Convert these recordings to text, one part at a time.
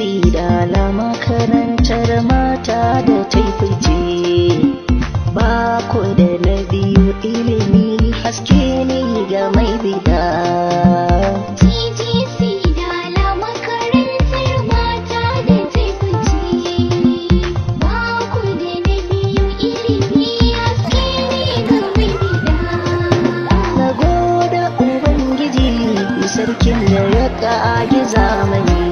Sidala makarantar mata da taifice, ba ku da na biyu ilimi haske ne ga mai bida. Sidala makarantar mata da taifice, ba ku da na biyu ilimi haske ne ga mai bida. Na gode Ubangiji sarkin da ya ƙage zamani,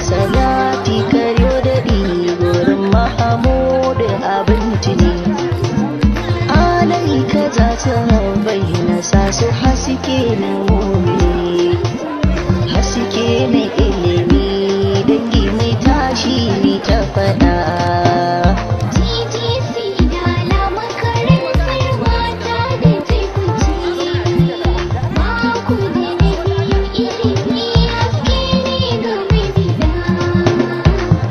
salati karyo daɗi gurin Mahamudu abin tuni. Alai kaza ta bayyana sa su haske na mumini, haske na ilimi, dangi mai tashi ni ta faɗa. Sidala makarantar mata da taifice, ba ku da na biyu ilimi haske ne ga mai bida.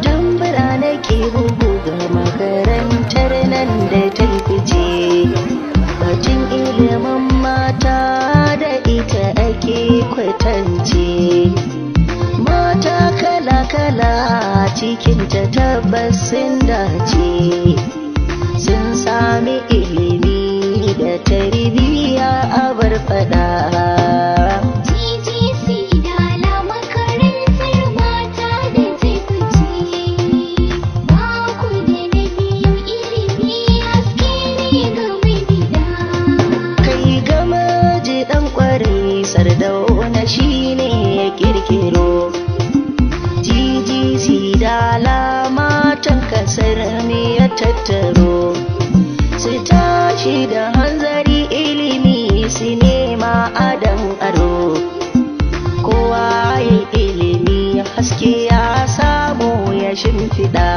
Tambara nake bugu ga makarantar nan da taifice, batun ilimin mata da ita ake kwatance. Mata kala-kala cikinta tabbas sun dace, sun sami ilimi da tarbiyya abar faɗa. Sidala makarantar mata da taifice, ba ku da na biyu ilimi haske ne ga mai bida. Kai gama ji ɗan ƙwarai Sardauna shi ne ya ƙirƙiro. Sidala matan kasar me ya tattaro, su tashi da hanzari ilimi su nema adan aro. Kowa ya ilimi haske ya samu ya shimfiɗa.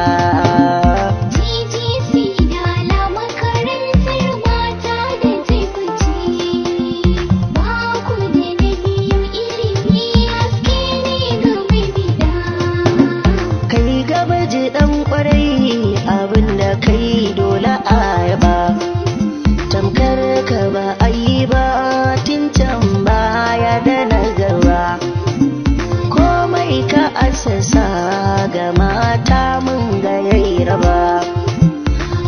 Sidala makarantar mata da taifice, ba ku da na biyu ilimi haske ne ga mai bida. Kai gaba ji ɗan ƙwarai abinda kai dole a yaba, tamkar ka ba a yi ba tun can baya da na gaba. Komai ka asasa ga mata mun ga yayi raba.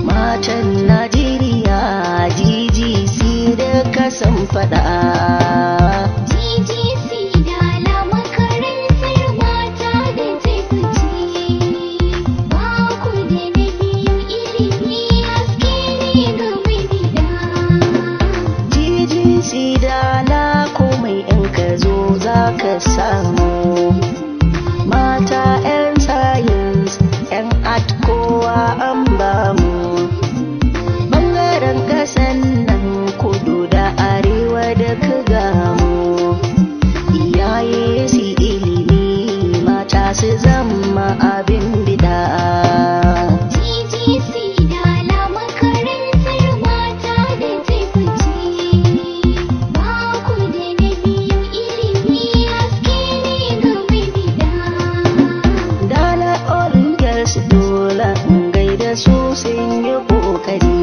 Matan Najeriya GGC da kasan faɗa. Sidala makarantar mata da taifice, ba ku da na biyu ilimi haske ne ga mai bida. Sidala komai in ka zo za ka samu. Mata 'yan science 'yan art kowa an bamu. Ɓangaren ƙasan nan kudu da arewa da ka gamu, iyaye su ilimi mata su zama abin bida. Sidala makarantar mata da taifice, ba ku da na biyu ilimi haske ne ga mai bida. Dala all girls dole in gaida su sun yi ƙoƙari.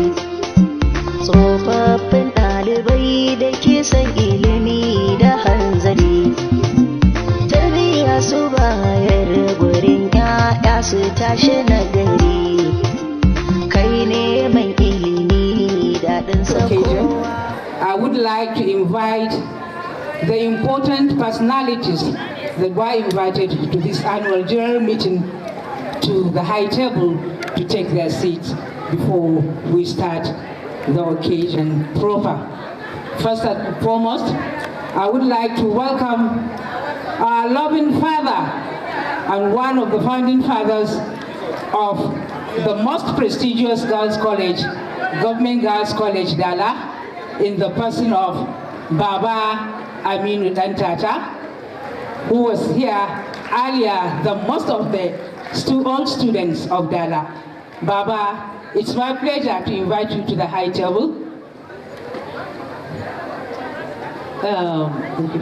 Tsofaffin ɗalibai da ke son ilimi da hanzari, tarbiyya su bayar gurin 'ya'ya su tashi na gari. Kai ne mai ilimi daɗin Occasion, sakowa. I would like to invite the important personalities that were invited to this annual general meeting to the high table to take their seats before we start the occasion proper. First and foremost, I would like to welcome our loving father and one of the founding fathers of the most prestigious girls' college, Government Girls' College Dala, in the person of Baba Aminu Dantata, who was here earlier than most of the old students of Dala. Baba, it's my pleasure to invite you to the high table. Thank you.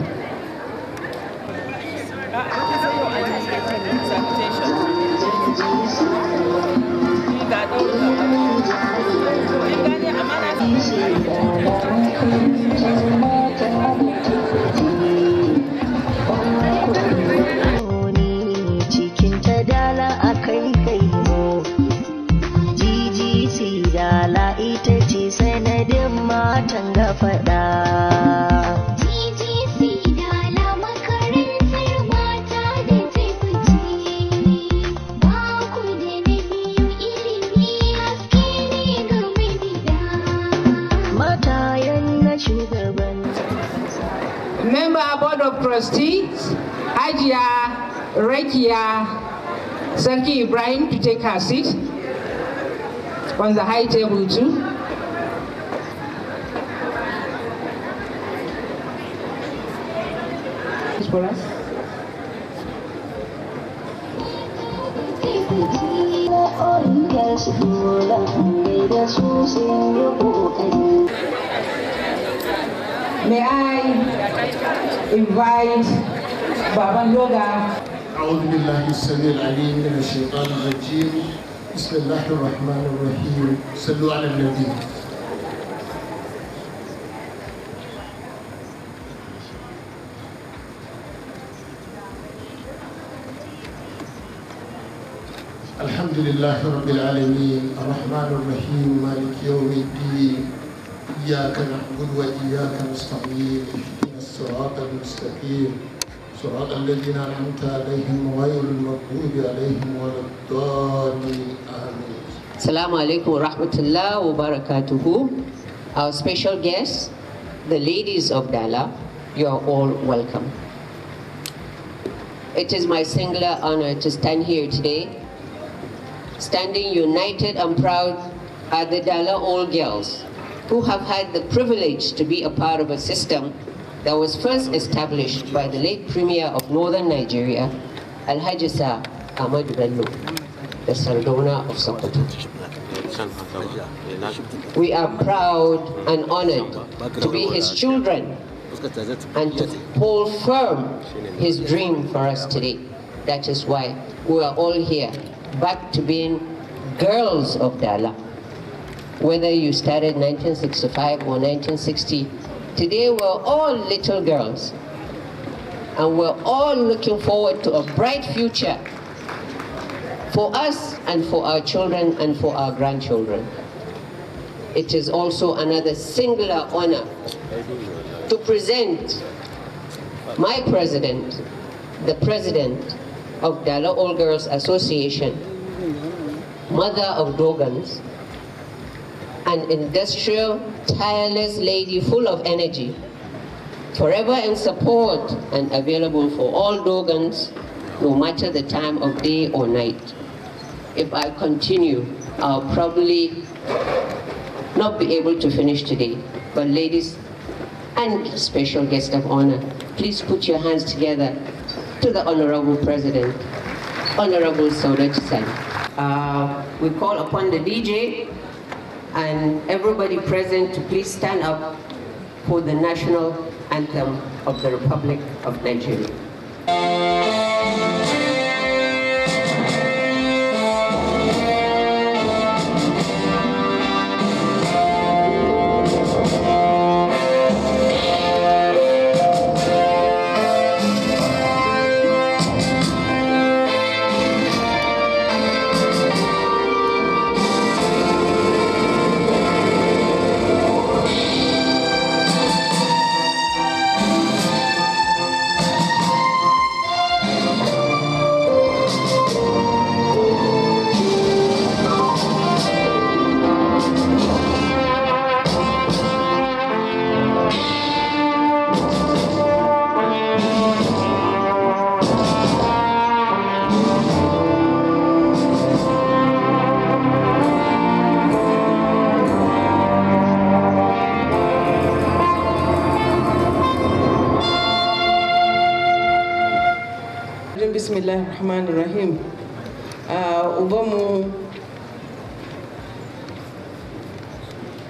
cikin ta trustees, Hajiya Rakia Sarki Ibrahim, to take her seat on the high table too. For us. May I invite Dogaa. أعوذ بالله السميع العليم من الشيطان الرجيم. بسم الله الرحمن الرحيم. صلوا على النبي. الحمد لله رب العالمين الرحمن الرحيم مالك يوم الدين إياك نعبد وإياك نستعين اهدنا الصراط المستقيم صراط الذين أنعمت عليهم غير المغضوب عليهم ولا الضالين آمين. Assalamu alaikum wa rahmatullah wa barakatuhu. Our special guests, the ladies of Dala, you are all welcome. It is my singular honor to stand here today. Standing united and proud are the Dala All Girls, who have had the privilege to be a part of a system that was first established by the late Premier of Northern Nigeria, Alhaji Sir Ahmad Bello, the Sardona of Sokoto. We are proud and honored to be his children and to hold firm his dream for us today. That is why we are all here, back to being girls of Dala. Whether you started 1965 or 1960, today we're all little girls. And we're all looking forward to a bright future for us and for our children and for our grandchildren. It is also another singular honor to present my president, the president of Dala All Girls Association, mother of Dogans, an industrial, tireless lady full of energy, forever in support and available for all Dogans, no matter the time of day or night. If I continue, I'll probably not be able to finish today. But ladies and special guest of honor, please put your hands together to the Honorable President, Honorable Saudat Sani. We call upon the DJ and everybody present to please stand up for the national anthem of the Republic of Nigeria. Bismillahirrahmanirrahim. Ubanmu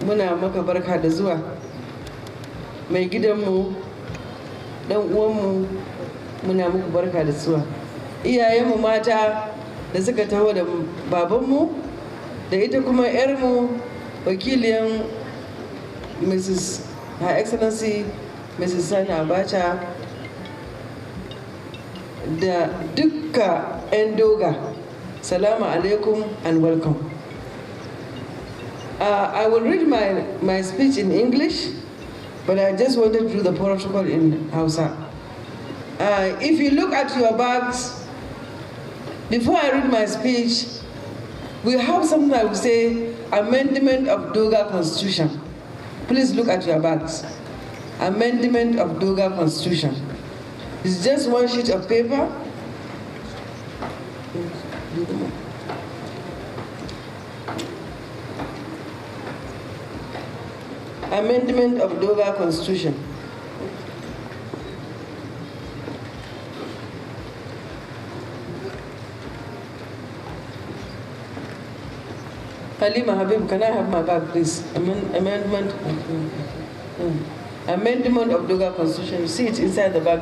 muna maka barka da zuwa. Mai gidanmu, dan uwanmu muna muku barka da zuwa. Iyayenmu mata da suka taho da babanmu da ita kuma yarmu wakiliyan Mrs. Her Excellency Mrs. Sani Abacha da dukka 'yan Dogaa, salamu alaikum and welcome. I will read my speech in English, but I just wanted to do the protocol in Hausa. If you look at your bags, before I read my speech, we have something I would say, Amendment of Dogaa Constitution. Please look at your bags. Amendment of Dogaa Constitution. It's just one sheet of paper. Amendment of Dogaa Constitution. Halima Habib, can I have my bag, please? Amendment of Dogaa Constitution. You see it inside the bag.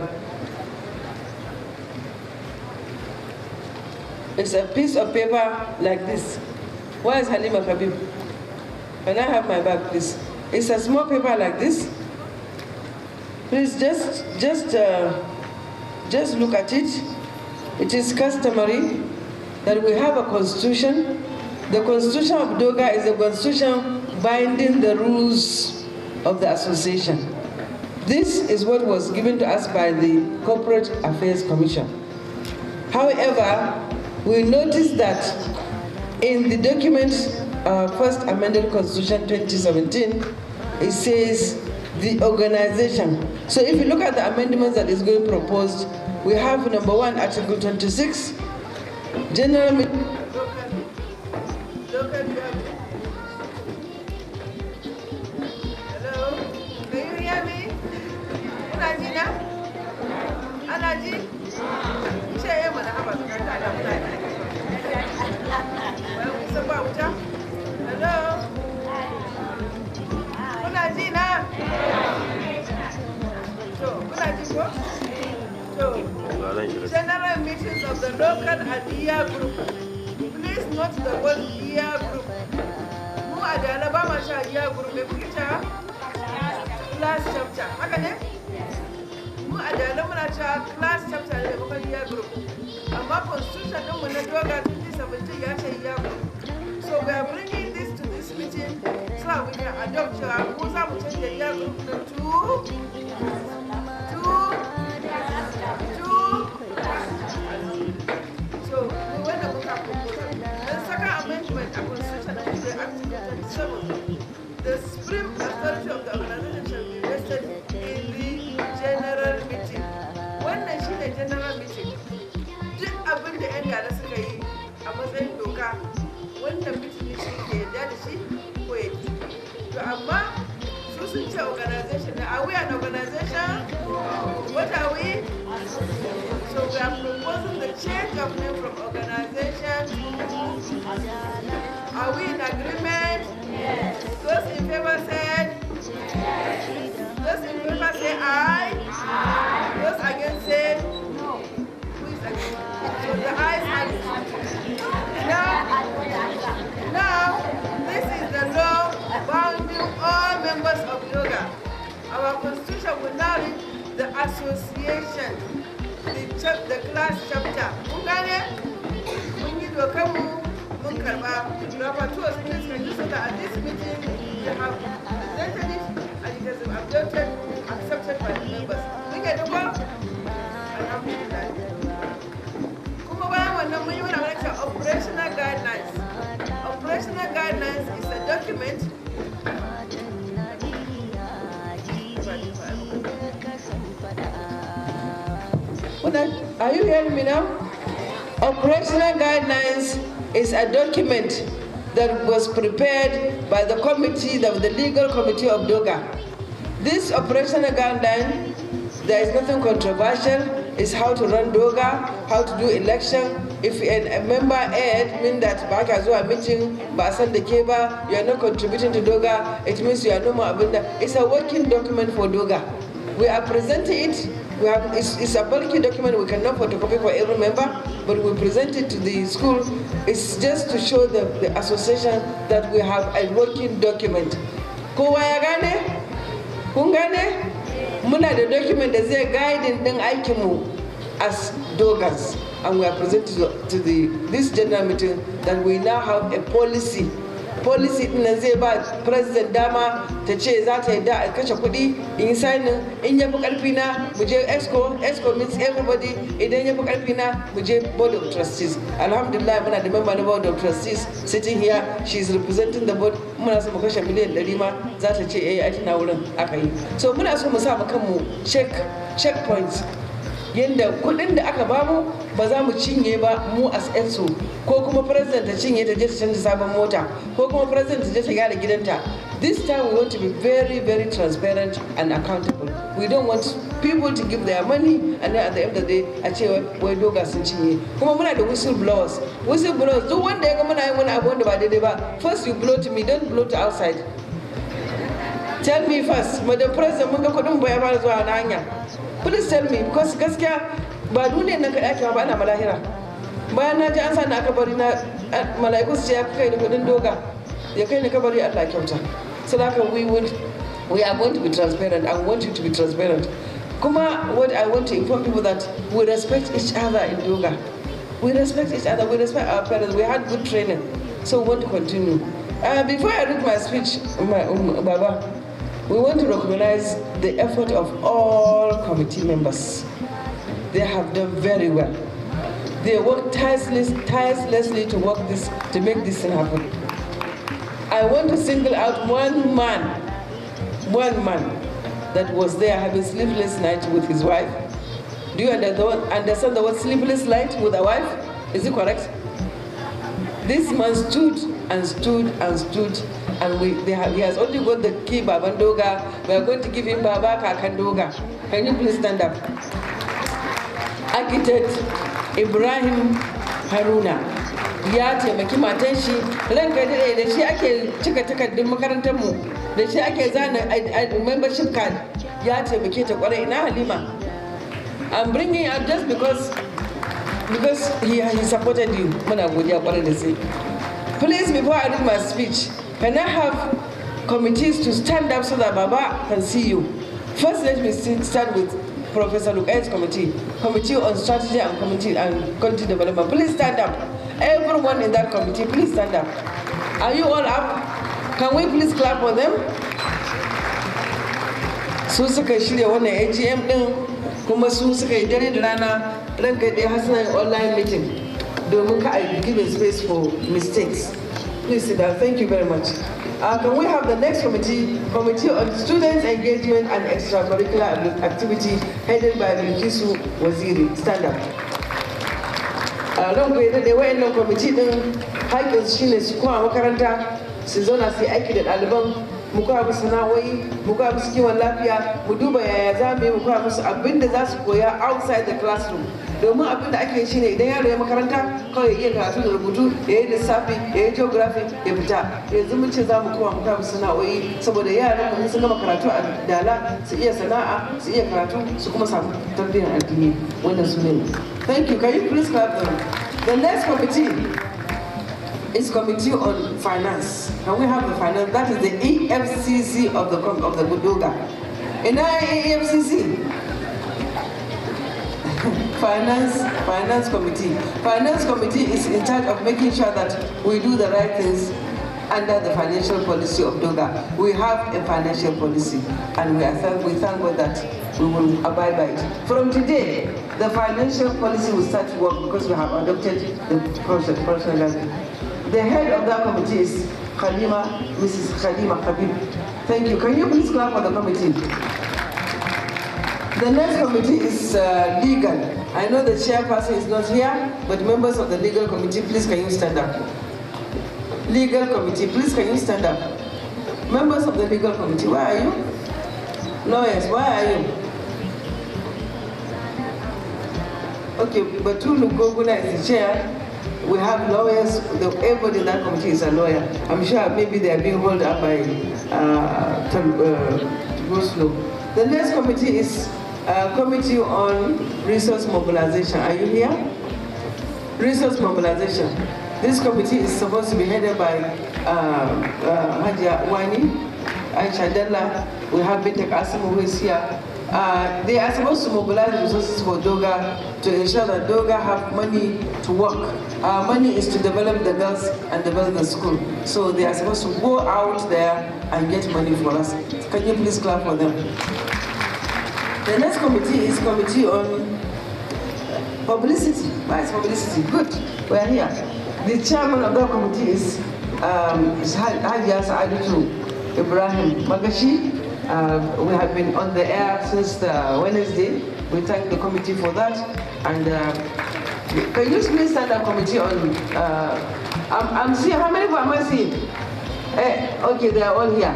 It's a piece of paper like this. Where is Halima Habib? Can I have my bag, please? It's a small paper like this. Please just look at it. It is customary that we have a constitution. The constitution of Dogaa is a constitution binding the rules of the association. This is what was given to us by the Corporate Affairs Commission. However, we noticed that in the document, first amended Constitution 2017, it says the organization. So if you look at the amendments that is going proposed, we have number 1, Article 26, General Meeting. Hello, can you hear me? Unajina? Anaji? Sheye mana haba tukanta na mutane. Wewe usaba uta? Hello? Unajina? So, unaji ko? So, general meetings of the local and year group. Please note the word year group. Mu a da Alabama sha year group ne kuke ta class chapter. Haka ne? Mu a da Alabama sha class chapter ne kuma year group. Amma constitution din mu na Dogaa 2017 ya ce year group. So we are bringing this to this meeting so that we can adopt mu za mu change the year group to so when the book proposal. The second amendment of Constitution of the Article 27, the supreme authority of the organization shall be vested in the general meeting. Wannan shi ne general meeting. Duk abin da 'yan yara suka yi a matsayin doka, wannan meeting shi ke yarda da shi ko ya ki. To amma su sun ce organization. Are we an organization? What are we? So we are proposing the change of name from organization. Are we in agreement? Yes. Those in favor said? Yes. Those in favor say aye? Aye. Those against say? No. Who is against? So the ayes have it. Now, this is the law bounding all members of Dogaa. Our constitution will now read the association. The class chapter. Mun gane? Mun yi dokanmu, mun karba. Rapporteurs please can you so that at this meeting you have presented it and it has been adopted, accepted by the members. Mun yi doka? Alhamdulillah. Kuma bayan wannan mun yi wani abin operational guidelines. Operational guidelines is a document. Are you hearing me now? Operational guidelines is a document that was prepared by the committee, the legal committee of Dogaa. This operational guideline, there is nothing controversial. It's how to run Dogaa, how to do election. If a member aired, mean that back as well meeting, but send the cable, you are not contributing to Dogaa, it means you are no more abunda. It's a working document for Dogaa. We are presenting it. It's a bulky document we cannot photocopy for every member, but we present it to the school. It's just to show the association that we have a working document. Kowa ya gane? Kun gane? Muna da document da zai guiding din aikinmu as Dogaas, and we are presenting to this general meeting that we now have a policy. Policy din nan zai ba president dama ta ce za ta yadda a kashe kuɗi in signing in yafi karfi na mu je ESCO means everybody, idan yafi karfi na mu je board of trustees. Alhamdulillah muna da member na board of trustees sitting here, she is representing the board. Muna so mu kashe miliyan 100 ma za ta ce ai tana wurin aka yi. So muna so mu sa mu kanmu checkpoints. yadda kudin da aka bamu ba za mu cinye ba mu as EXO, ko kuma president ta cinye ta je ta canza sabon mota, ko kuma president ta je ta gyara gidanta. This time we want to be very, very transparent and accountable. We don't want people to give their money and then at the end of the day a ce wai Dogaa sun cinye. Kuma muna da whistleblowers. Whistleblowers duk wanda ya ga muna yin wani abu wanda ba daidai ba, first you blow to me, don't blow to outside. Tell me first, Madam President, mun ga kudin ba ya fara zuwa na hanya. Please tell me, because gaskiya ba duniyar nan kaɗai ake ba ana malahira. Bayan na ji an sa na kabari na mala'iku su ce ya kai ni kudin Dogaa, ya kai ni kabari Allah kyauta. So that we are going to be transparent. I want you to be transparent. Kuma, what I want to inform people that we respect each other in Dogaa. We respect each other. We respect our parents. We had good training, so we want to continue. Before I read my speech, Baba, we want to recognize the effort of all committee members. They have done very well. They worked tirelessly to make this thing happen. I want to single out one man that was there having sleepless night with his wife. Do you understand the word sleepless night with a wife? Is it correct? This man stood and stood and stood, and he has only got the key, Baba Dogaa. We are going to give him Baba Kakan Dogaa. Can you please stand up? Architect Ibrahim Haruna ya taimaki matan shi, ranka da shi ake cika takardun makarantar mu, da shi ake zana membership card, ya taimake ta kwarai. Ina Halima? I'm bringing up just because he supported you. Muna godiya kwarai da sai. Please, before I read my speech, can I have committees to stand up so that Baba can see you? First, let me start with Professor Lukai's committee on strategy and community development. Please stand up. Everyone in that committee, please stand up. Are you all up? Can we please clap for them? Su suka shirya wannan AGM din, kuma su suka yi dare da rana ranka dai har online meeting domin ka I give a space for mistakes. Please sit down. Thank you very much. Can we have the next committee on students engagement and extracurricular activity headed by Bilkisu Waziri? Stand up. Don kai da wayannan committee din haƙƙin shine su kuma makaranta su zauna su yi aiki da ɗaliban, mu koya musu sana'o'i, mu koya musu kiwon lafiya, mu duba yaya za mu yi mu koya musu abin da za su koya outside the classroom. Domin abin da ake shi ne idan yaro ya makaranta kawai iya karatu da rubutu, ya yi lissafi, ya yi geography, ya fita. Yanzu mun ce za mu koya musu sana'o'i saboda yaran mu sun gama karatu a Dala su iya sana'a, su iya karatu, su kuma samu tarbiyyar addini. Wannan su ne. Thank you. Can you please clap them? The next committee is Committee on Finance. Can we have the finance? That is the EFCC of the Dogaa. In our EFCC, Finance Committee. Finance Committee is in charge of making sure that we do the right things under the financial policy of Dogaa. We have a financial policy, and we thank God that we will abide by it. From today, the financial policy will start to work because we have adopted the process. The head of that committee is Mrs. Khalima Habib. Thank you. Can you please clap for the committee? The next committee is legal. I know the chairperson is not here, but members of the legal committee, please can you stand up? Legal committee, please can you stand up? Members of the legal committee, where are you? Lawyers, where are you? Okay, Batulu Goguna is the chair. We have lawyers, everybody in that committee is a lawyer. I'm sure maybe they are being held up by Goslow. The next committee is Committee on Resource Mobilization. Are you here? Resource Mobilization. This committee is supposed to be headed by Hadia Wani, Aisha Della. We have Bintek Asimu who is here. They are supposed to mobilize resources for Dogaa to ensure that Dogaa have money to work. Our money is to develop the girls and develop the school. So they are supposed to go out there and get money for us. Can you please clap for them? The next committee is Committee on Publicity. Why is publicity? Good, we are here. The chairman of that committee is Hajiya Sa'adatu Ibrahim Magashi. We have been on the air since Wednesday. We thank the committee for that. And can you please stand up committee on, I'm seeing, how many am I seeing? Okay, they are all here.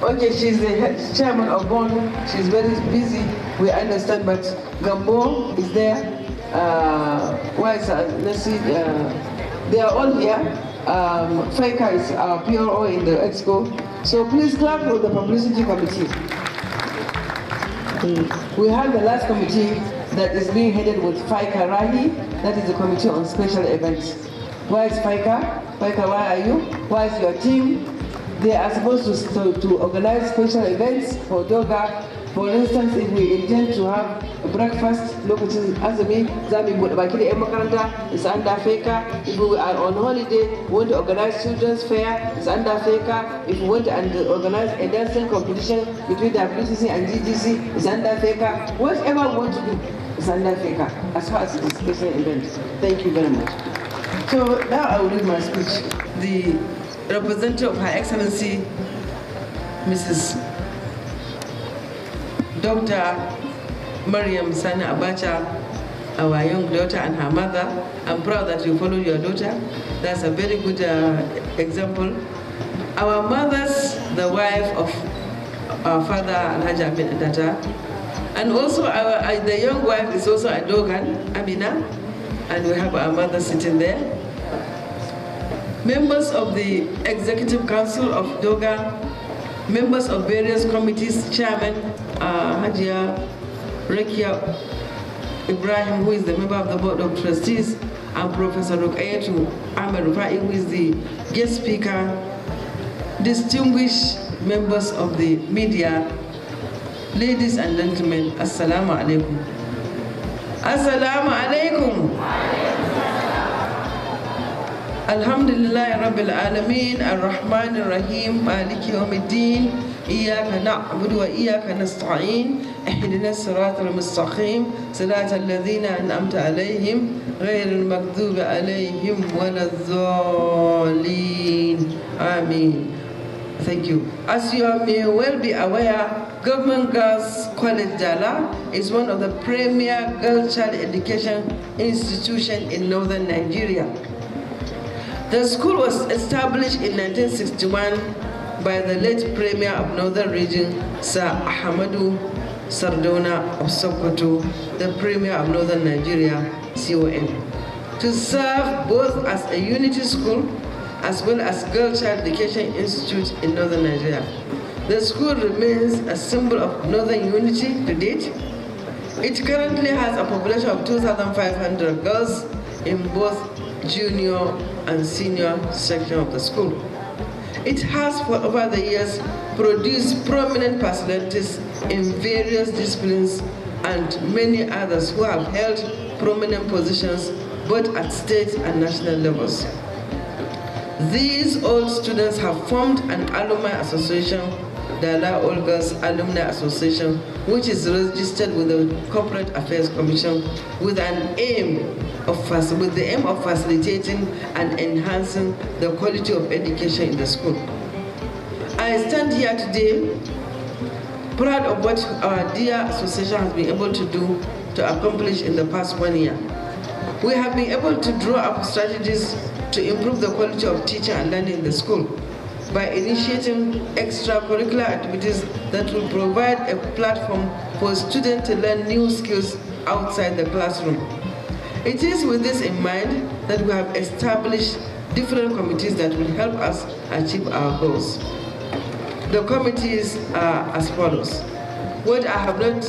Okay, she's the chairman of BON. She's very busy, we understand, but Gambo is there. Where is let's see, they are all here. FICA is our PRO in the Exco. So please clap for the publicity committee. We have the last committee that is being headed with FICA Rahi. That is the committee on special events. Where is FICA? FICA, where are you? Where is your team? They are supposed to organize special events for Dogaa. For instance, if we intend to have a breakfast, lokacin azumi, zami bude baki da 'yan makaranta, it's under FICA. If we are on holiday, we want to organize children's fair, it's under FICA. If we want to organize a dancing competition between the WCC and GGC, it's under FICA. Whatever we want to do, it's under FICA, as far as the special event. Thank you very much. So now I will read my speech. The representative of Her Excellency, Mrs. Dr. Mariam Sani Abacha, our young daughter and her mother. I'm proud that you follow your daughter. That's a very good example. Our mother's the wife of our father, Alhaji Amin Adata. And also the young wife is also a Dogan, Amina. And we have our mother sitting there. Members of the Executive Council of Dogaa, members of various committees, Chairman Hajia Rekia Ibrahim, who is the member of the Board of Trustees, and Professor Rukayatu Ahmed Rufai, who is the guest speaker, distinguished members of the media, ladies and gentlemen, Assalamu alaikum. Assalamu alaikum. Alhamdulillah Rabbil Alameen, Ar-Rahman Ar-Rahim, Maliki Yawmiddin, Iyaka na'budu wa iyaka nasta'in, Ihdina as-sirata al-mustaqim, Sirata alladhina an'amta alayhim, Ghayr al-maghdubi alayhim waladh-dhalin. Ameen. Thank you. As you may well be aware, Government Girls College Dala is one of the premier girl child education institutions in northern Nigeria. The school was established in 1961 by the late Premier of Northern Region, Sir Ahmadu Sardona of Sokoto, the Premier of Northern Nigeria, CON, to serve both as a unity school as well as Girl Child Education Institute in Northern Nigeria. The school remains a symbol of Northern unity to date. It currently has a population of 2,500 girls in both junior and senior section of the school. It has, for over the years, produced prominent personalities in various disciplines and many others who have held prominent positions both at state and national levels. These old students have formed an alumni association, Dala All Girls Alumni Association, which is registered with the Corporate Affairs Commission with the aim of facilitating and enhancing the quality of education in the school. I stand here today proud of what our dear association has been able to do to accomplish in the past 1 year. We have been able to draw up strategies to improve the quality of teaching and learning in the school by initiating extracurricular activities that will provide a platform for students to learn new skills outside the classroom. It is with this in mind that we have established different committees that will help us achieve our goals. The committees are as follows. What I have not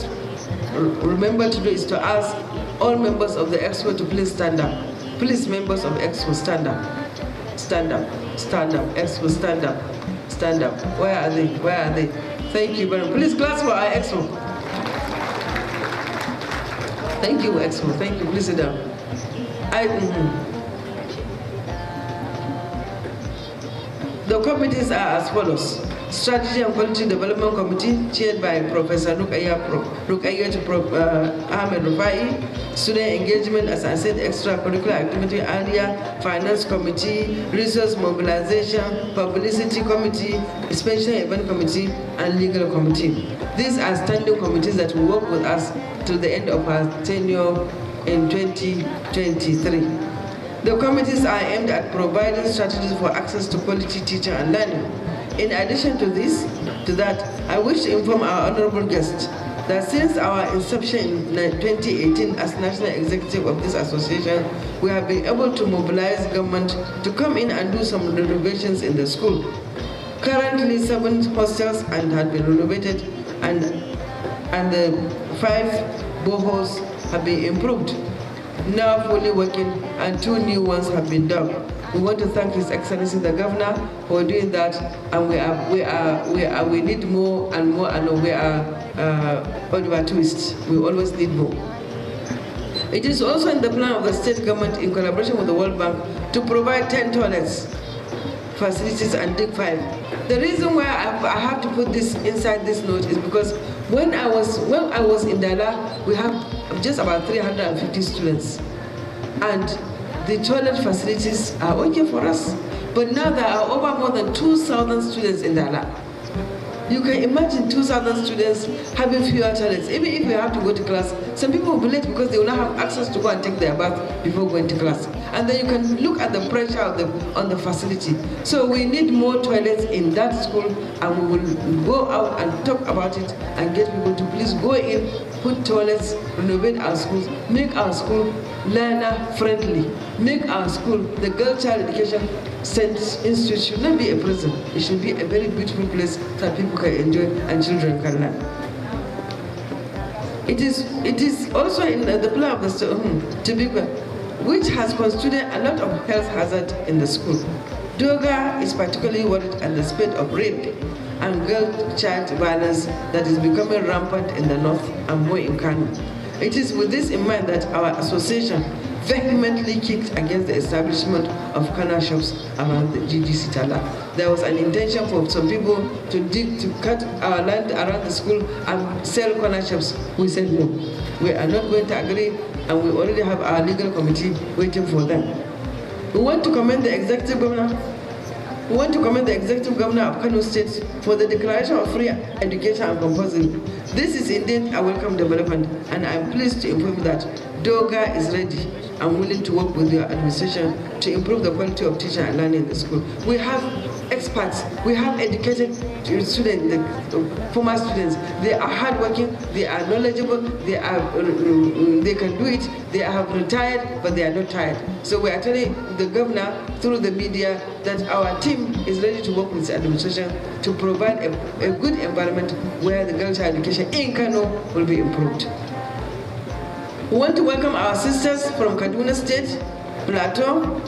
remembered to do is to ask all members of the Expo to please stand up. Please, members of Expo, stand up. Stand up. Stand up. Expo, stand up. Stand up. Where are they? Where are they? Thank you very much. Please clap for our Expo. Thank you, Expo. Thank you. Please sit down. The committees are as follows. Strategy and Quality Development Committee, chaired by Professor Ahmed Rufai. Student Engagement, as I said, extracurricular activity area, Finance Committee, Resource Mobilization, Publicity Committee, Special Event Committee, and Legal Committee. These are standing committees that will work with us till the end of our tenure in 2023. The committees are aimed at providing strategies for access to quality teaching and learning. In addition to that, I wish to inform our honorable guest that since our inception in 2018 as national executive of this association, we have been able to mobilize government to come in and do some renovations in the school. Currently, 7 hostels have been renovated, and the 5 boreholes have been improved, now fully working, and 2 new ones have been dug. We want to thank His Excellency the Governor for doing that, and we need more and more, and we are Oliver Twist. We always need more. It is also in the plan of the state government, in collaboration with the World Bank, to provide 10 toilets, facilities, and dig 5. The reason why I have to put this inside this note is because when I was in Dala, we have just about 350 students, and the toilet facilities are okay for us. But now there are over more than 2,000 students in Dala. You can imagine 2,000 students having fewer toilets. Even if we have to go to class, some people will be late because they will not have access to go and take their bath before going to class. And then you can look at the pressure on the facility. So we need more toilets in that school, and we will go out and talk about it and get people to please go in, put toilets, renovate our schools, make our school learner-friendly, make our school, the girl child education institute should not be a prison. It should be a very beautiful place that people can enjoy and children can learn. It is also in the plan of the Dogaa, which has constituted a lot of health hazard in the school. Dogaa is particularly worried at the spate of rape and girl child violence that is becoming rampant in the north and more in Kano. It is with this in mind that our association vehemently kicked against the establishment of corner shops around the GGC Tala. There was an intention for some people to cut our land around the school and sell corner shops. We said no, we are not going to agree, and we already have our legal committee waiting for them. We want to commend the executive governor. We want to commend the executive governor of Kano State for the declaration of free education and compulsory. This is indeed a welcome development, and I am pleased to inform you that Dogaa is ready and willing to work with your administration to improve the quality of teaching and learning in the school. We have experts, we have educated students, former students. They are hardworking, they are knowledgeable, they can do it. They have retired, but they are not tired. So we are telling the governor through the media that our team is ready to work with the administration to provide a good environment where the girl child education in Kano will be improved. We want to welcome our sisters from Kaduna State, Plateau,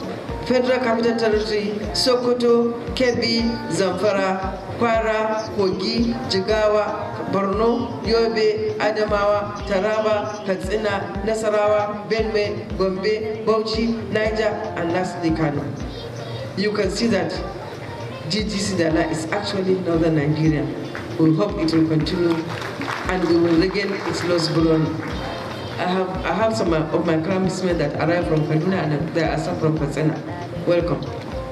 Federal Capital Territory, Sokoto, Kebbi, Zamfara, Kwara, Kogi, Jigawa, Borno, Yobe, Adamawa, Taraba, Katsina, Nasarawa, Benue, Gombe, Bauchi, Niger, and lastly Kano. You can see that GGC Dala is actually northern Nigeria. We hope it will continue and we will regain its lost glory. I have some of my classmates that arrived from Kaduna, and there are some from Katsina. Welcome.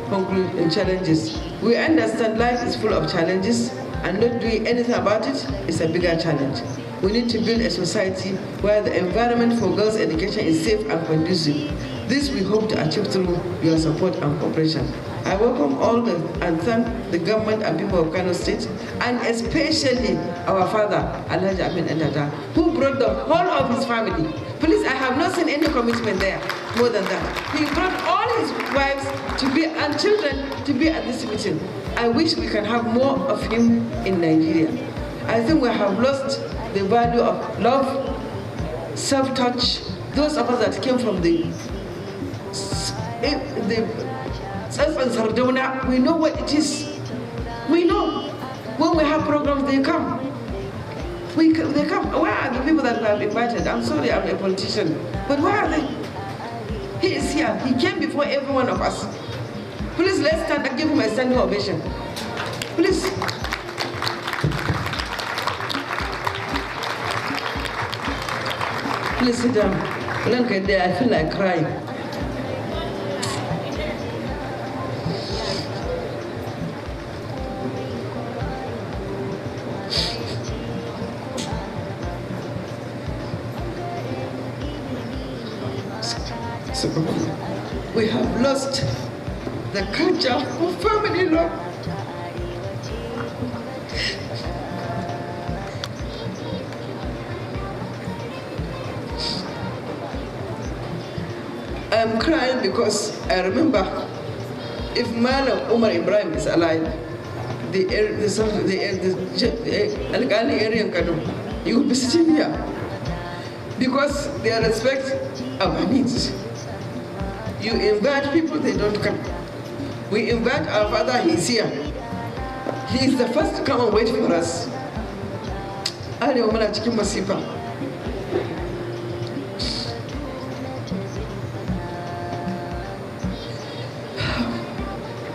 Conclude challenges. We understand life is full of challenges, and not doing anything about it is a bigger challenge. We need to build a society where the environment for girls' education is safe and conducive. This we hope to achieve through your support and cooperation. I welcome all and thank the government and people of Kano State, and especially our father, Alhaji Amin Endata, who brought the whole of his family. Please, I have not seen any commitment there more than that. He brought all his wives and children to be at this meeting. I wish we can have more of him in Nigeria. I think we have lost the value of love, self-touch. Those of us that came from the Sardauna, we know what it is. We know. When we have programs, they come. They come. Where are the people that we have invited? I'm sorry, I'm a politician. But where are they? He is here. He came before every one of us. Please, let's stand and give him a standing ovation. Please. Please sit down. Look at there, I feel like crying. So, we have lost the culture of family love. I'm crying because I remember if Malam Umar Ibrahim is alive, the Algali area in Kano, you will be sitting here because they respect our needs. You invite people, they don't come. We invite our father, he's here. He is the first to come and wait for us.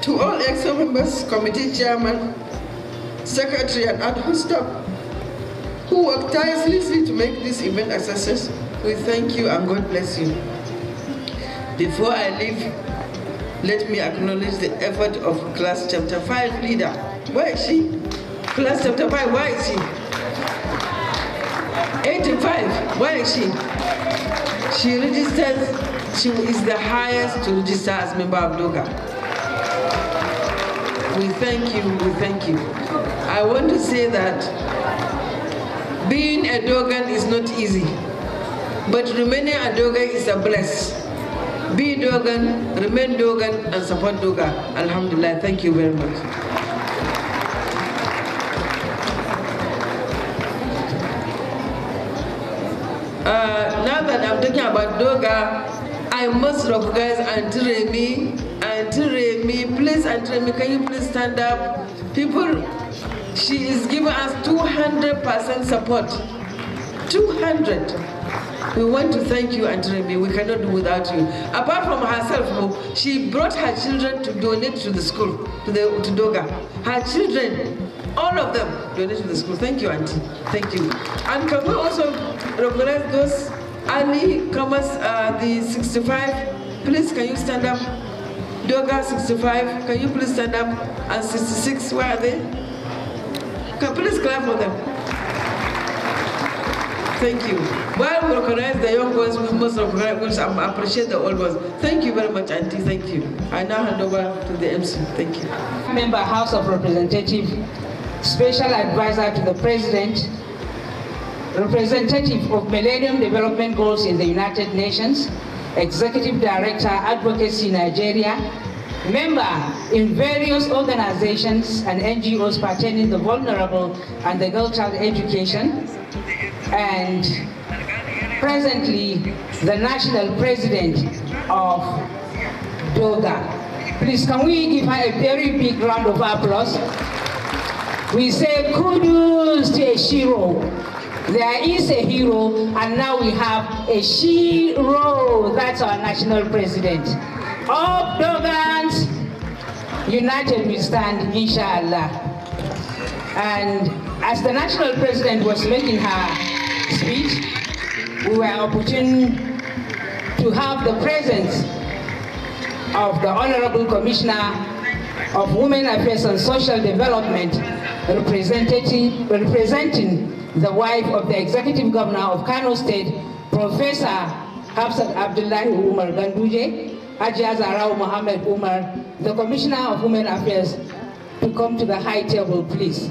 To all EXO members, committee chairman, secretary and ad hoc staff who work tirelessly to make this event a success, we thank you and God bless you. Before I leave, let me acknowledge the effort of class chapter 5 leader. Where is she? Class chapter 5, where is she? 85, where is she? She registered, she is the highest to register as member of Dogaa. We thank you, we thank you. I want to say that being a Dogan is not easy, but remaining a Dogan is a bless. Be Dogan, remain Dogan, and support Dogaa. Alhamdulillah, thank you very much. Now that I'm talking about Dogaa, I must recognize Auntie Remy. Auntie Remy, please, Auntie Remy, can you please stand up? People, she is giving us 200% support. 200. We want to thank you, Auntie Remy. We cannot do without you. Apart from herself, she brought her children to donate to the school, to Dogaa. Her children, all of them, donate to the school. Thank you, Auntie. Thank you. And can we also recognize those early comers, the 65? Please, can you stand up? Dogaa 65, can you please stand up? And 66, where are they? Can please clap for them? Thank you. While we recognize the young ones, we must recognize, appreciate the old ones. Thank you very much, Auntie. Thank you. I now hand over to the MC. Thank you. Member, House of Representatives, Special Advisor to the President, Representative of Millennium Development Goals in the United Nations, Executive Director, Advocacy Nigeria, member in various organizations and NGOs pertaining to the vulnerable and the girl child education, and presently the National President of Dogaa. Please, can we give her a very big round of applause? We say kudos to a shiro. There is a hero, and now we have a shiro. That's our National President. Of Dogans, united we stand, inshallah. And as the National President was making her speech, we were opportune to have the presence of the Honorable Commissioner of Women Affairs and Social Development, representing the wife of the Executive Governor of Kano State, Professor Hafsat Abdullahi Umar Ganduje, Hajiya Zarau Mohammed Umar, the Commissioner of Women Affairs, to come to the high table, please.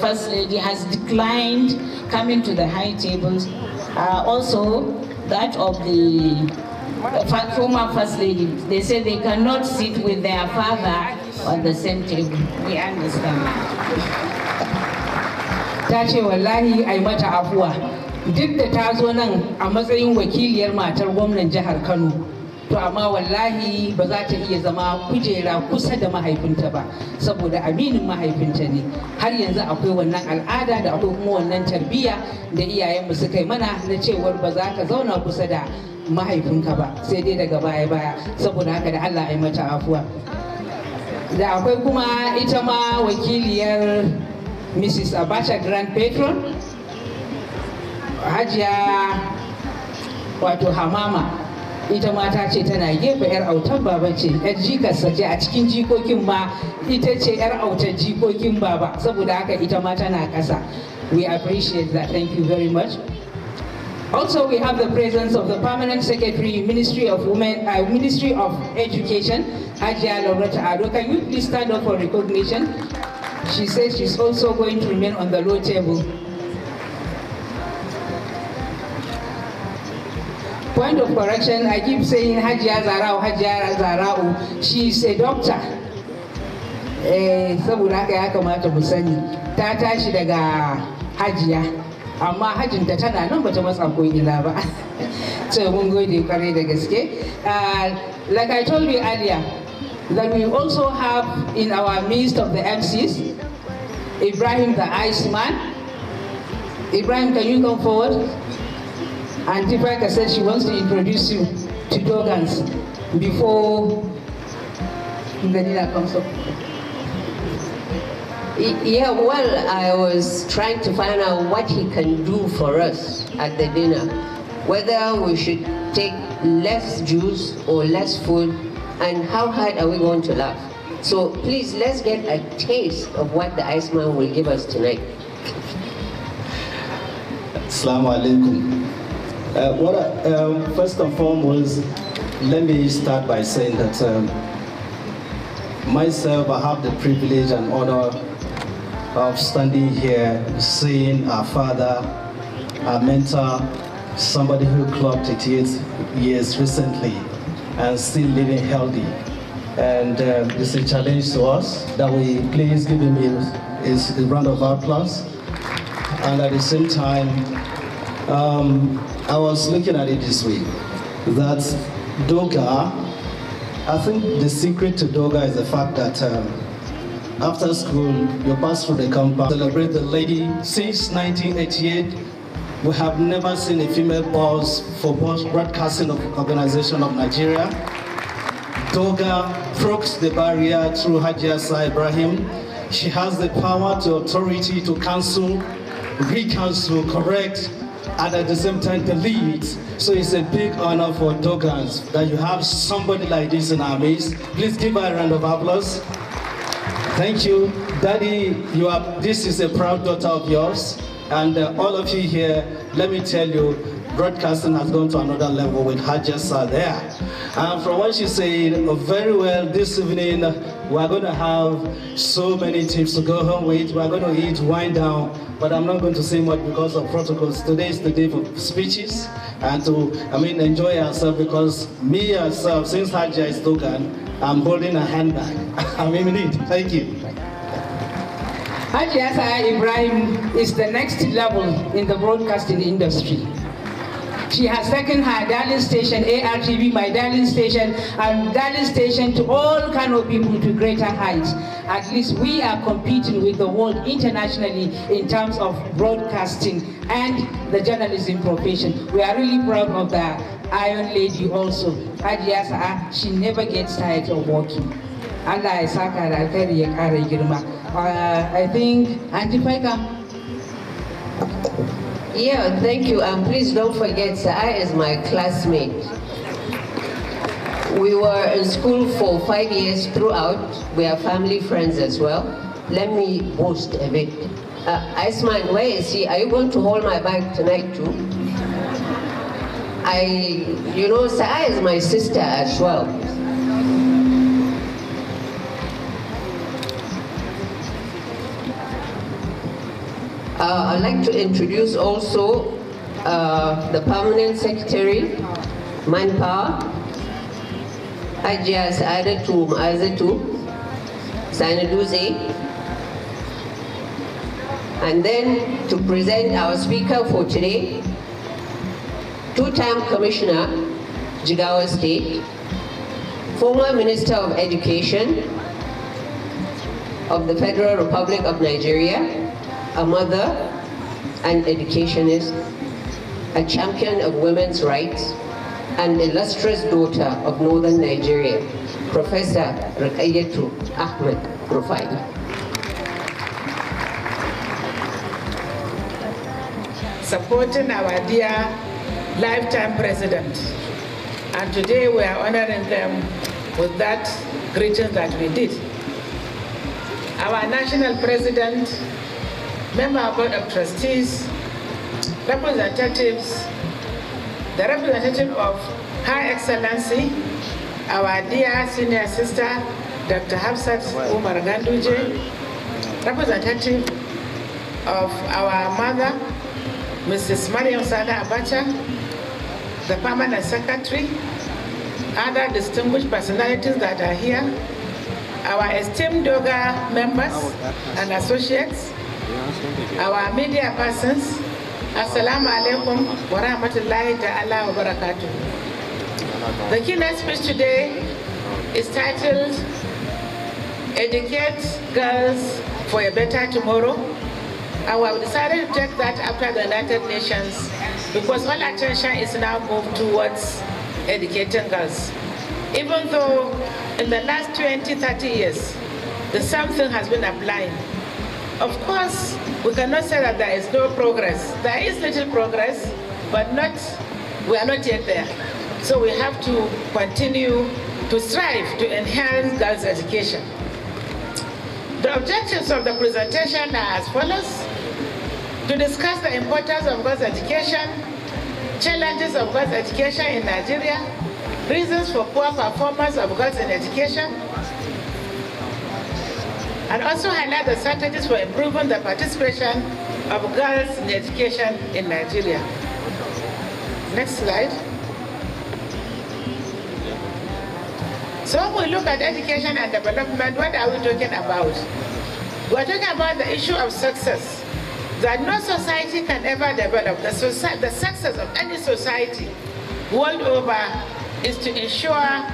First Lady has declined coming to the high tables. Also, that of the former First Lady, they say they cannot sit with their father on the same table. We understand. Ta ce wallahi ai mata afuwa. Duk da ta zo nan a matsayin wakiliyar matar gwamnan jihar Kano, to amma wallahi ba za ta iya zama kujera kusa da mahaifinta ba, saboda aminin mahaifinta ne. Har yanzu akwai wannan al'ada da akwai kuma wannan tarbiyya da iyayenmu suka yi mana na cewar ba za ka zauna kusa da mahaifinka ba, sai dai daga baya-baya. Saboda haka da Allah ya mata afuwa. Da akwai kuma ita ma wakiliyar Mrs. Abacha Grand Patron, Hajiya wato Hamama, ita mata ce tana gefe 'yar autan baba ce, 'yar jikarsa ce a cikin jikokin ma ita ce 'yar autan jikokin baba, saboda haka ita ma tana ƙasa. We appreciate that. Thank you very much. Also, we have the presence of the Permanent Secretary, Ministry of Ministry of Education, Hajiya Loretta Ado. Can you please stand up for recognition? She says she's also going to remain on the low table. Point of correction, I keep saying Hajiya Zarau. She is a doctor. Saboda haka ya kamata mu sani ta tashi daga Hajiya, amma hajinta tana nan bata matsa ko ina ba. So mun gode kwarai da gaske. Like I told you earlier, that we also have in our midst of the MCs, Ibrahim the Iceman. Ibrahim, can you come forward? And Tifaka said she wants to introduce you to Dogans before Nganila comes up. Yeah, well, I was trying to find out what he can do for us at the dinner. Whether we should take less juice or less food, and how hard are we going to laugh? So please, let's get a taste of what the Iceman will give us tonight. Assalamu alaikum. First and foremost, let me start by saying that myself, I have the privilege and honor of standing here, seeing our father, our mentor, somebody who clocked 88 years recently and still living healthy. And it's a challenge to us that we please give him a round of applause. And at the same time, I was looking at it this way, that Dogaa, I think the secret to Dogaa is the fact that after school, you pass through the compound, celebrate the lady. Since 1988, we have never seen a female boss for broadcasting of Organization of Nigeria. Dogaa broke the barrier through Hajiya Ibrahim. She has the power to authority to cancel, re-cancel, correct, and at the same time delete. So it's a big honor for Dogans that you have somebody like this in our midst. Please give her a round of applause. Thank you. Daddy, this is a proud daughter of yours. And all of you here, let me tell you, broadcasting has gone to another level with Hajiya there. And from what she said, very well, this evening, we're going to have so many tips to go home with. We're going to eat, wind down, but I'm not going to say much because of protocols. Today is the day for speeches and to, enjoy ourselves, because me myself, since Hajiya is Dogan, I'm holding a handbag. I'm in need. Thank you. Hajiya Ibrahim is the next level in the broadcasting industry. She has taken her darling station, ARTV, my darling station, and darling station to all kind of people to greater heights. At least we are competing with the world internationally in terms of broadcasting and the journalism profession. We are really proud of the Iron Lady also. Hajiya, she never gets tired of working. Allah ya saka da alkhairi ya kara girma. I think Auntie Paika. Yeah, thank you. And please don't forget, Sa'a is my classmate. We were in school for 5 years throughout. We are family friends as well. Let me boast a bit. Iceman, where is he? Are you going to hold my bag tonight too? Sa'a is my sister as well. I'd like to introduce also the Permanent Secretary, Manpower, Hajiya Sa'adatu Ma'azatu Sanaduze, and then to present our speaker for today, two-time Commissioner, Jigawa State, former Minister of Education of the Federal Republic of Nigeria, a mother, an educationist, a champion of women's rights, and illustrious daughter of Northern Nigeria, Professor Ruqayyatu Ahmed Rufai. supporting our dear lifetime president. And today we are honoring them with that greeting that we did. Our national president, member of board of trustees, representatives, the representative of Her Excellency, our dear senior sister, Dr. Hafsat Umar Ganduje, representative of our mother, Mrs. Mariam Sada Abacha, the permanent secretary, other distinguished personalities that are here, our esteemed Dogaa members and associates, our media persons, Assalamu alaikum wa rahmatullahi ta'ala wa barakatuh. The keynote speech today is titled, Educate Girls for a Better Tomorrow. And we have decided to take that after the United Nations because all attention is now moved towards educating girls. Even though in the last 20, 30 years, the same thing has been applying. Of course, we cannot say that there is no progress. There is little progress, but we are not yet there. So we have to continue to strive to enhance girls' education. The objectives of the presentation are as follows: to discuss the importance of girls' education, challenges of girls' education in Nigeria, reasons for poor performance of girls in education, and also highlight the strategies for improving the participation of girls in education in Nigeria. Next slide. So when we look at education and development, what are we talking about? We are talking about the issue of success, that no society can ever develop. The success of any society world over is to ensure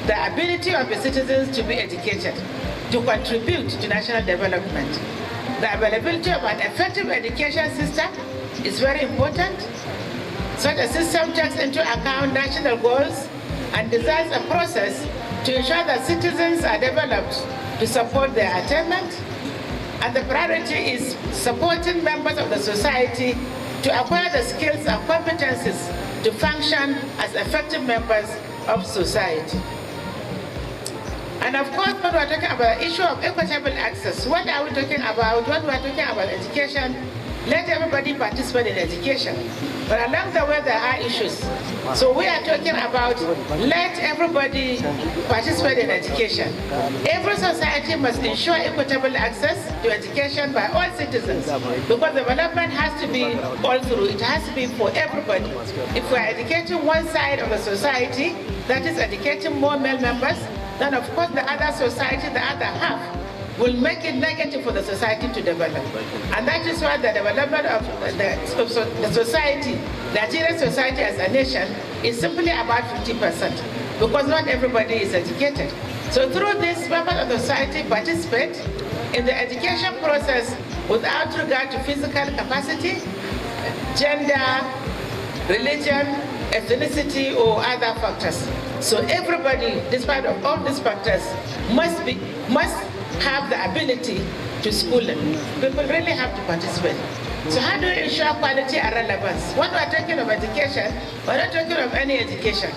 the ability of the citizens to be educated, to contribute to national development. The availability of an effective education system is very important. Such a system takes into account national goals and designs a process to ensure that citizens are developed to support their attainment. And the priority is supporting members of the society to acquire the skills and competencies to function as effective members of society. And of course, when we're talking about the issue of equitable access, what are we talking about? When we're talking about education, let everybody participate in education. But along the way, there are issues. So we are talking about let everybody participate in education. Every society must ensure equitable access to education by all citizens, because development has to be all through. It has to be for everybody. If we are educating one side of the society, that is educating more male members, then of course the other society, the other half, will make it negative for the society to develop. And that is why the development of the society, Nigerian society as a nation, is simply about 50%, because not everybody is educated. So through this, members of the society participate in the education process without regard to physical capacity, gender, religion, ethnicity, or other factors. So everybody, despite of all these factors, must have the ability to school them. People really have to participate. So how do we ensure quality and relevance? When we're talking of education, we're not talking of any education.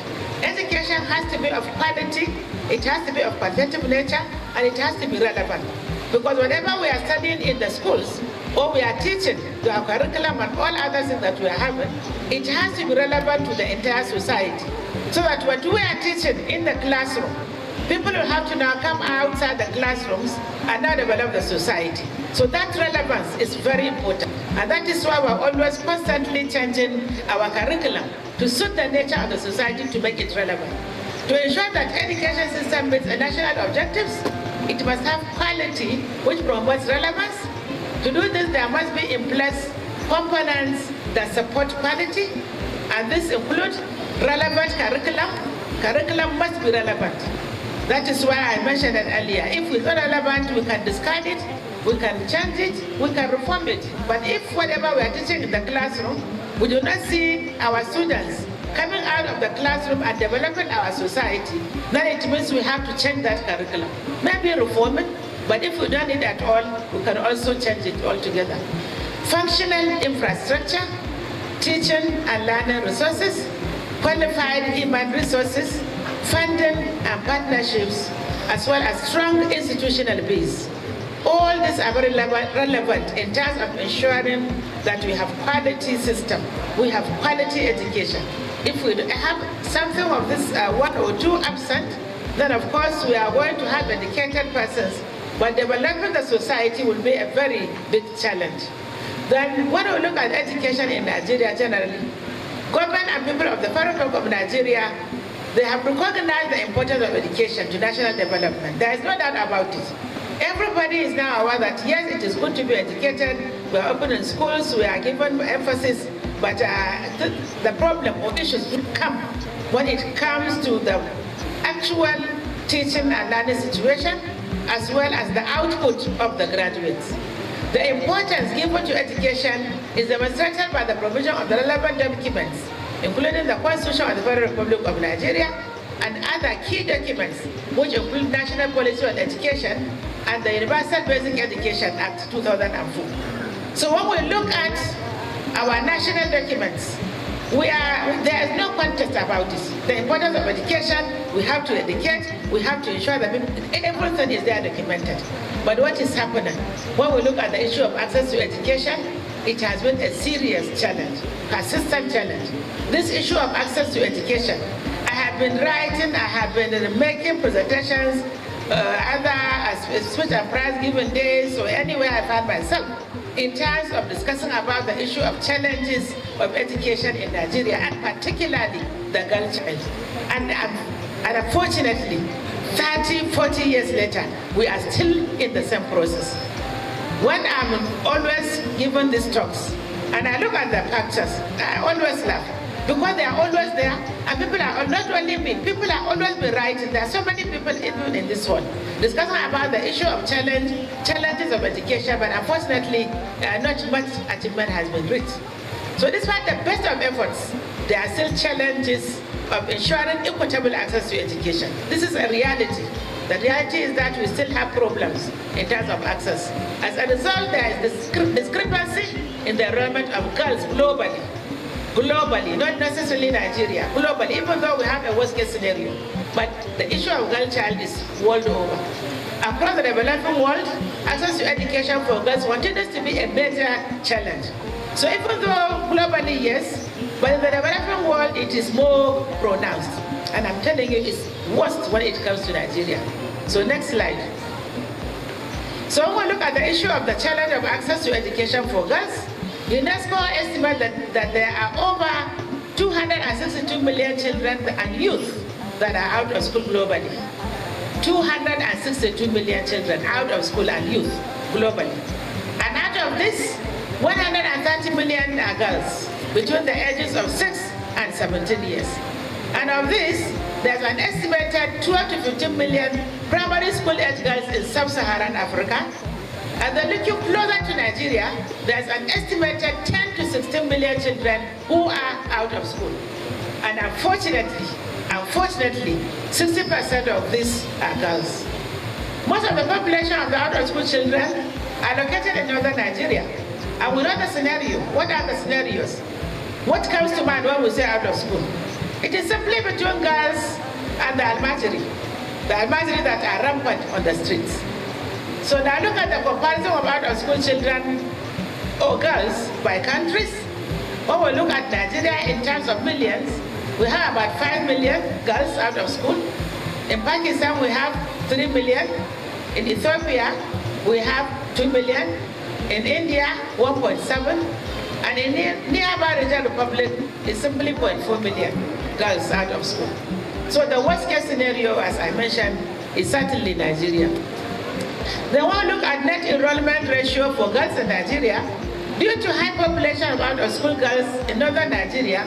Education has to be of quality, it has to be of qualitative nature, and it has to be relevant. Because whatever we are studying in the schools, or we are teaching to our curriculum and all other things that we are having, it has to be relevant to the entire society. So that what we are teaching in the classroom, people will have to now come outside the classrooms and now develop the society. So that relevance is very important. And that is why we're always constantly changing our curriculum to suit the nature of the society to make it relevant. To ensure that education system meets the national objectives, it must have quality which promotes relevance. To do this, there must be in place components that support quality, and this includes relevant curriculum. Curriculum must be relevant. That is why I mentioned it earlier. If it's not relevant, we can discard it, we can change it, we can reform it. But if whatever we are teaching in the classroom, we do not see our students coming out of the classroom and developing our society, then it means we have to change that curriculum. Maybe reform it, but if we don't need it at all, we can also change it altogether. Functional infrastructure teaching and learning resources, qualified human resources, funding and partnerships, as well as strong institutional base. All these are very relevant in terms of ensuring that we have quality system, we have quality education. If we have something of this one or two absent, then of course we are going to have educated persons, but developing the society will be a very big challenge. Then when we look at education in Nigeria generally, government and people of the Federal Republic of Nigeria, they have recognized the importance of education to national development. There is no doubt about it. Everybody is now aware that yes, it is good to be educated, we are opening schools, we are given emphasis, but the problem or issues will come when it comes to the actual teaching and learning situation, as well as the output of the graduates. The importance given to education is demonstrated by the provision of the relevant documents, including the Constitution of the Federal Republic of Nigeria and other key documents, which include National Policy on Education and the Universal Basic Education Act 2004. So when we look at our national documents, there is no contest about it. The importance of education, we have to educate, we have to ensure that everything is there documented. But what is happening? When we look at the issue of access to education, it has been a serious challenge, persistent challenge. This issue of access to education, I have been writing, I have been making presentations, other speech and prize given days, or anywhere I find myself, in terms of discussing about the issue of challenges of education in Nigeria, and particularly the girl child. And unfortunately, 30, 40 years later, we are still in the same process. When I'm always given these talks, and I look at the pictures, I always laugh, because they are always there, and people are, not only me, people are always be writing. There are so many people even in this world discussing about the issue of challenges of education, but unfortunately, not much achievement has been reached. So despite the best of efforts, there are still challenges of ensuring equitable access to education. This is a reality. The reality is that we still have problems in terms of access. As a result, there is discrepancy in the enrollment of girls globally. Globally, not necessarily Nigeria, globally, even though we have a worst case scenario. But the issue of girl child is world over. Across the developing world, access to education for girls continues to be a major challenge. So even though globally, yes, but in the developing world, it is more pronounced. And I'm telling you, it's worst when it comes to Nigeria. So next slide. So when we look at the issue of the challenge of access to education for girls, UNESCO estimates that there are over 262 million children and youth that are out of school globally. 262 million children out of school and youth globally. And out of this, 130 million are girls between the ages of 6 and 17 years. And of this, there's an estimated 12 to 15 million primary school age girls in sub-Saharan Africa. And then looking closer to Nigeria, there's an estimated 10 to 16 million children who are out of school. And unfortunately, 60% of these are girls. Most of the population of the out-of-school children are located in northern Nigeria. And we know the scenario. What are the scenarios? What comes to mind when we say out of school? It is simply between girls and the almajiri that are rampant on the streets. So now look at the comparison of out-of-school children or girls by countries. When we look at Nigeria in terms of millions, we have about 5 million girls out of school. In Pakistan, we have 3 million. In Ethiopia, we have 2 million. In India, 1.7. And in nearby region Republic, it's simply 0.4 million girls out of school. So the worst case scenario, as I mentioned, is certainly Nigeria. Then when we look at net enrollment ratio for girls in Nigeria, due to high population of out-of-school girls in northern Nigeria,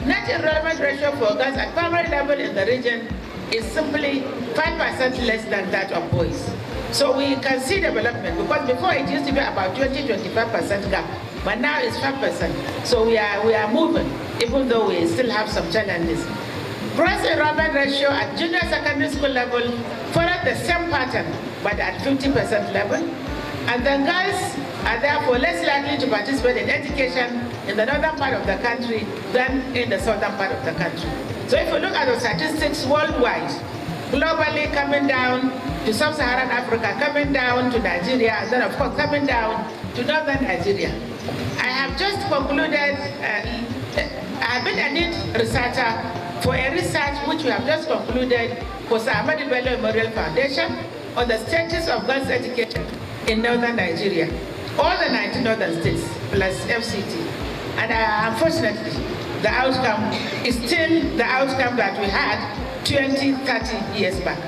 net enrollment ratio for girls at primary level in the region is simply 5% less than that of boys. So we can see development, because before it used to be about 20-25% gap, but now it's 5%. So we are moving, even though we still have some challenges. Gross enrollment ratio at junior secondary school level followed the same pattern, but at 50% level. And then girls are therefore less likely to participate in education in the northern part of the country than in the southern part of the country. So if you look at the statistics worldwide, globally coming down to sub-Saharan Africa, coming down to Nigeria, and then of course coming down to northern Nigeria. I have just concluded, I have been a lead researcher for a research which we have just concluded for Sir Ahmadu Bello Memorial Foundation on the status of girls' education in northern Nigeria, all the 19 northern states plus FCT. And unfortunately, the outcome is still the outcome that we had 20, 30 years back.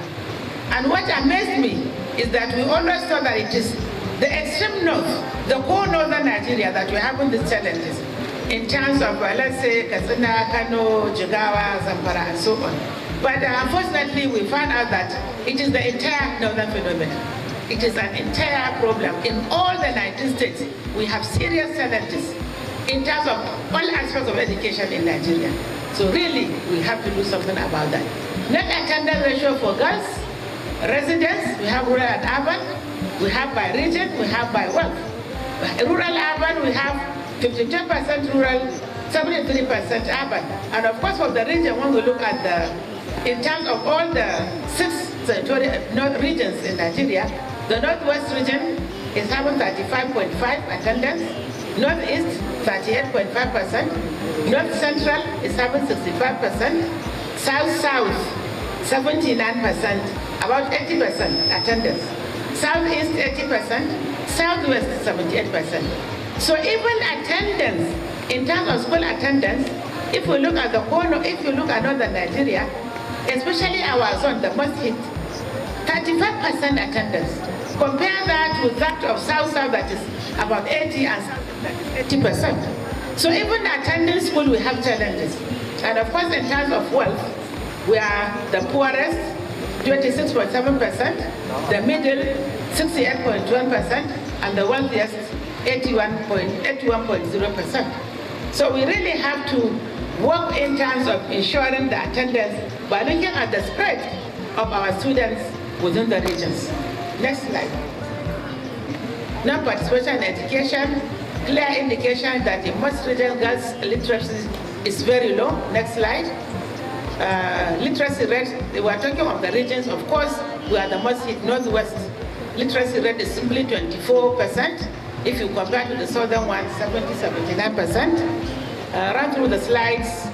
And what amazed me is that we always thought that it is the extreme north, the whole northern Nigeria that we're having these challenges in terms of, let's say, Katsina, Kano, Jigawa, Zamfara, and so on. But unfortunately, we found out that it is the entire northern phenomenon. It is an entire problem. In all the 19 states, we have serious challenges in terms of all aspects of education in Nigeria. So really, we have to do something about that. Net attendance ratio for girls, residents, we have rural and urban, we have by region, we have by wealth. Rural urban, we have 52% rural, 73% urban. And of course, for the region, when we look at the, in terms of all the 6 north regions in Nigeria, the Northwest region is having 35.5 attendance, Northeast 38.5%, North Central is having 65%, South 79%, about 80% attendance, Southeast 80%, Southwest 78%. So even attendance, in terms of school attendance, if we look at the corner, if you look at northern Nigeria, especially our zone, the most hit, 35% attendance. Compare that with that of South that is about 80 and 80%. So even attending school, we have challenges. And of course, in terms of wealth, we are the poorest, 26.7%, the middle, 68.1%, and the wealthiest, 81.0%. So we really have to work in terms of ensuring the attendance by looking at the spread of our students within the regions. Next slide. Non-participation in education, clear indication that in most regions girls' literacy is very low. Next slide. Literacy rate, we are talking of the regions, of course, we are the most hit, Northwest. Literacy rate is simply 24%. If you compare to the southern one, 79%. Run through the slides.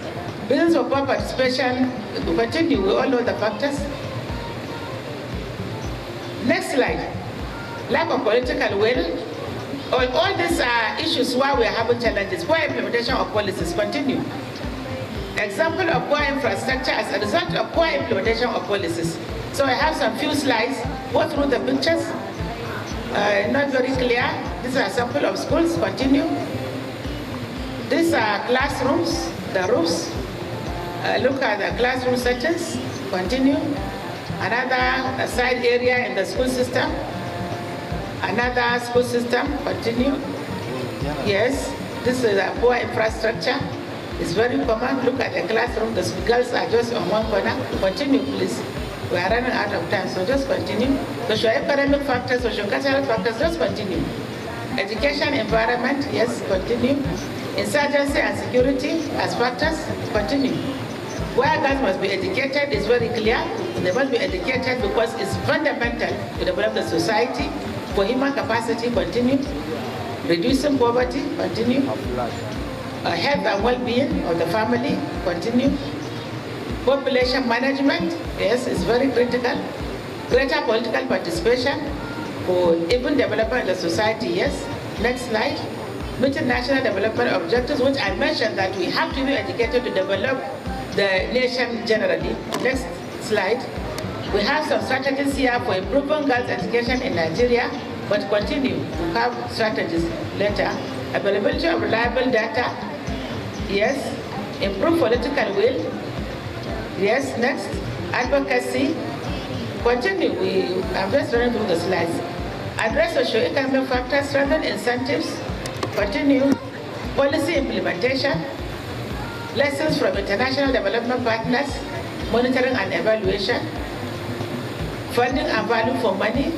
Business of poor participation, we continue, we all know the factors. Next slide. Lack of political will. All these are issues why we are having challenges. Poor implementation of policies, continue. Example of poor infrastructure as a result of poor implementation of policies. So I have some few slides, go through the pictures. Not very clear. These are a sample of schools, continue. These are classrooms, the roofs. Look at the classroom settings, continue. Another side area in the school system. Another school system, continue. Yes, this is a poor infrastructure. It's very common. Look at the classroom. The girls are just on one corner. Continue, please. We are running out of time, so just continue. Socio-economic factors, socio-cultural factors, just continue. Education environment, yes, continue. Insurgency and security as factors, continue. Where girls must be educated is very clear. They must be educated because it's fundamental to develop the society. For human capacity, continue. Reducing poverty, continue. Health and well-being of the family, continue. Population management, yes, is very critical. Greater political participation for even development of the society, yes. Next slide. Meeting national development objectives, which I mentioned that we have to be educated to develop the nation generally. Next slide. We have some strategies here for improving girls' education in Nigeria, but continue. We have strategies later. Availability of reliable data, yes. Improve political will, yes. Next, advocacy, continue. I'm just running through the slides. Address socio-economic factors, strengthen incentives, continue. Policy implementation, lessons from international development partners, monitoring and evaluation, funding and value for money.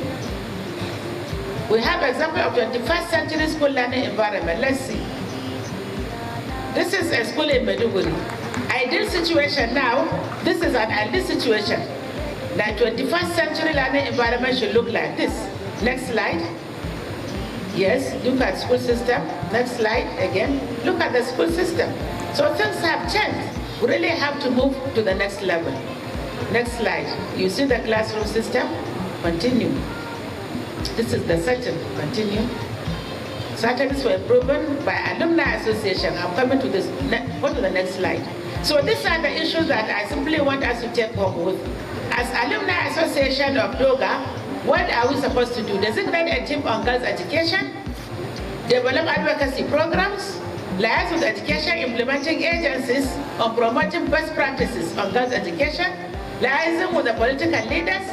We have example of 21st century school learning environment. Let's see. this is a school in Maiduguri. Ideal situation now, this is an ideal situation. The 21st century learning environment should look like this. Next slide. Yes, look at school system. Next slide again. Look at the school system. So things have changed. We really have to move to the next level. Next slide. You see the classroom system? Continue. This is the setting. Continue. Strategies were proven by Alumni Association. I'm coming to this. Go to the next slide. So these are the issues that I simply want us to take home with. As Alumni Association of Dogaa, what are we supposed to do? Designate a team on girls' education, develop advocacy programs, liaise with education implementing agencies on promoting best practices on girls' education, liaising with the political leaders,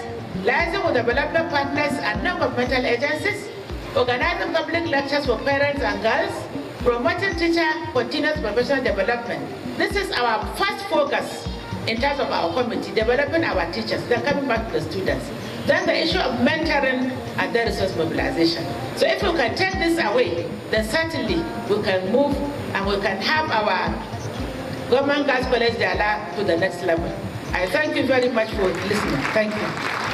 liaising with development partners and non-governmental agencies, organizing public lectures for parents and girls, promoting teacher continuous professional development. This is our first focus in terms of our committee, developing our teachers, then coming back to the students. Then the issue of mentoring and the resource mobilization. So if we can take this away, then certainly we can move and we can have our Government Girls College Dialogue to the next level. I thank you very much for listening. Thank you.